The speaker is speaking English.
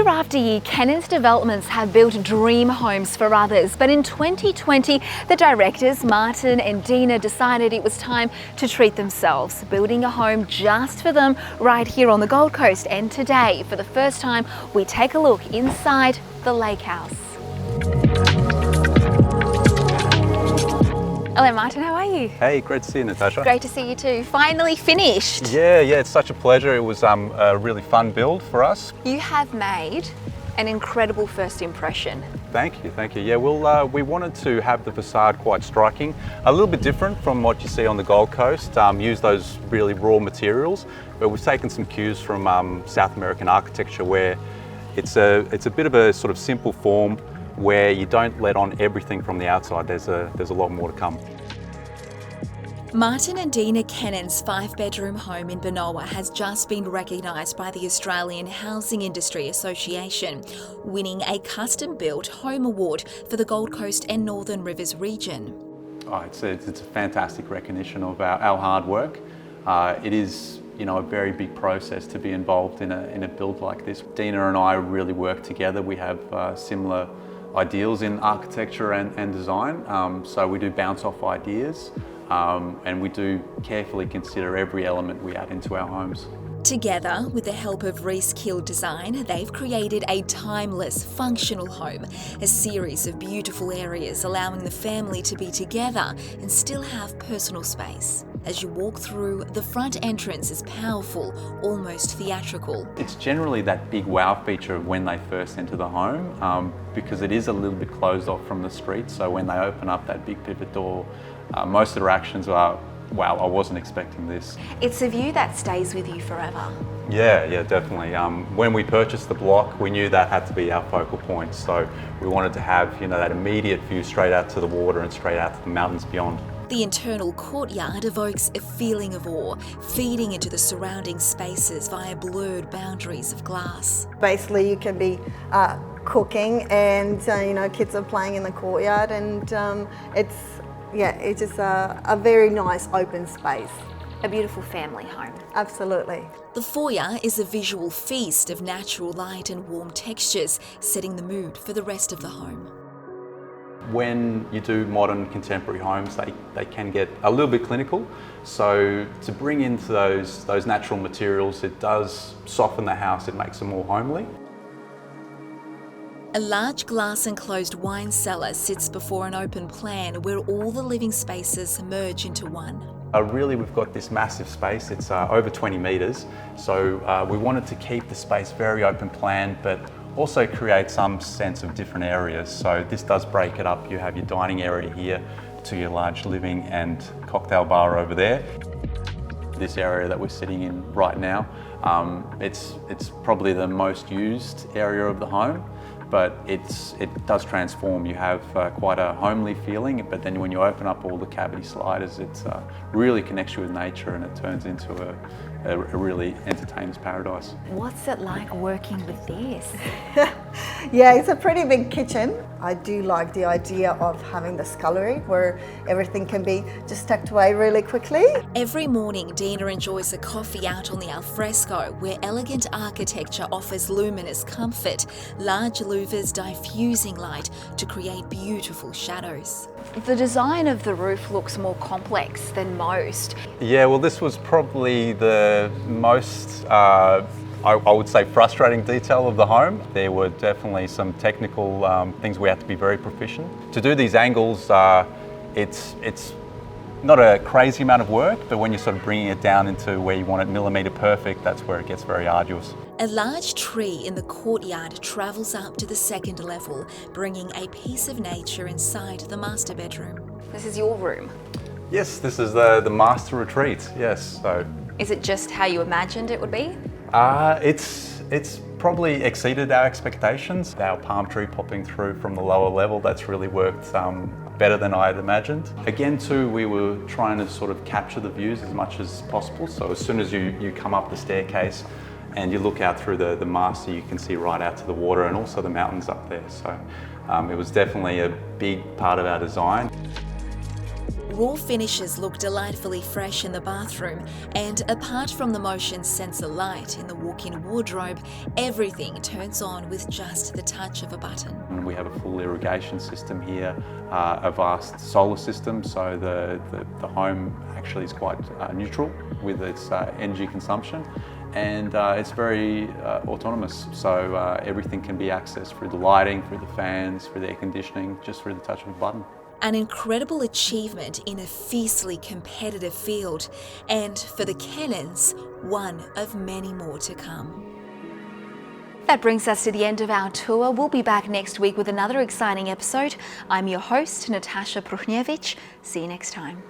Year after year, Kenins Developments have built dream homes for others, but in 2020, the directors, Martin and Dina, decided it was time to treat themselves, building a home just for them right here on the Gold Coast. And today, for the first time, we take a look inside the LakeHouse. Hello Martin, how are you? Hey, great to see you, Natasha. Great to see you too. Finally finished. Yeah, it's such a pleasure. It was a really fun build for us. You have made an incredible first impression. Thank you. Yeah, we wanted to have the facade quite striking, a little bit different from what you see on the Gold Coast, use those really raw materials, but we've taken some cues from South American architecture where it's a bit of a sort of simple form where you don't let on everything from the outside. There's a lot more to come. Martin and Dina Kenins' 5-bedroom home in Benowa has just been recognised by the Australian Housing Industry Association, winning a custom-built home award for the Gold Coast and Northern Rivers region. Oh, it's a fantastic recognition of our hard work. It is a very big process to be involved in a build like this. Dina and I really work together. We have similar ideals in architecture and design, so we do bounce off ideas and we do carefully consider every element we add into our homes. Together, with the help of Reskill Design, they've created a timeless, functional home, a series of beautiful areas allowing the family to be together and still have personal space. As you walk through, the front entrance is powerful, almost theatrical. It's generally that big wow feature of when they first enter the home, because it is a little bit closed off from the street, so when they open up that big pivot door, most of the reactions are, wow, I wasn't expecting this. It's a view that stays with you forever. Yeah, definitely. When we purchased the block, we knew that had to be our focal point, so we wanted to have that immediate view straight out to the water and straight out to the mountains beyond. The internal courtyard evokes a feeling of awe, feeding into the surrounding spaces via blurred boundaries of glass. Basically, you can be cooking and kids are playing in the courtyard, and it's just a very nice open space. A beautiful family home. Absolutely. The foyer is a visual feast of natural light and warm textures, setting the mood for the rest of the home. When you do modern contemporary homes, they can get a little bit clinical. So to bring into those natural materials, it does soften the house, it makes it more homely. A large glass enclosed wine cellar sits before an open plan where all the living spaces merge into one. Really, we've got this massive space. It's over 20 metres. So we wanted to keep the space very open plan, but also create some sense of different areas. So this does break it up. You have your dining area here to your large living and cocktail bar over there. This area that we're sitting in right now, it's probably the most used area of the home, but it does transform. You have quite a homely feeling, but then when you open up all the cavity sliders, it really connects you with nature and it turns into a really entertainer's paradise. What's it like working with this? Yeah, it's a pretty big kitchen. I do like the idea of having the scullery where everything can be just tucked away really quickly. Every morning, Dina enjoys a coffee out on the Alfresco, where elegant architecture offers luminous comfort, large louvers diffusing light to create beautiful shadows. The design of the roof looks more complex than most. Yeah, well, this was probably the most I would say frustrating detail of the home. There were definitely some technical things we had to be very proficient. To do these angles, it's not a crazy amount of work, but when you're sort of bringing it down into where you want it millimetre perfect, that's where it gets very arduous. A large tree in the courtyard travels up to the second level, bringing a piece of nature inside the master bedroom. This is your room? Yes, this is the master retreat, yes. So, is it just how you imagined it would be? It's probably exceeded our expectations. Our palm tree popping through from the lower level, that's really worked better than I had imagined. Again too, we were trying to sort of capture the views as much as possible. So as soon as you come up the staircase and you look out through the master, you can see right out to the water and also the mountains up there. So it was definitely a big part of our design. raw finishes look delightfully fresh in the bathroom, and apart from the motion sensor light in the walk-in wardrobe, everything turns on with just the touch of a button. And we have a full irrigation system here, a vast solar system, so the home actually is quite neutral with its energy consumption, and it's very autonomous, so everything can be accessed through the lighting, through the fans, through the air conditioning, just through the touch of a button. An incredible achievement in a fiercely competitive field, and for the Kenins, one of many more to come. That brings us to the end of our tour. We'll be back next week with another exciting episode. I'm your host, Natasha Pruchniewicz. See you next time.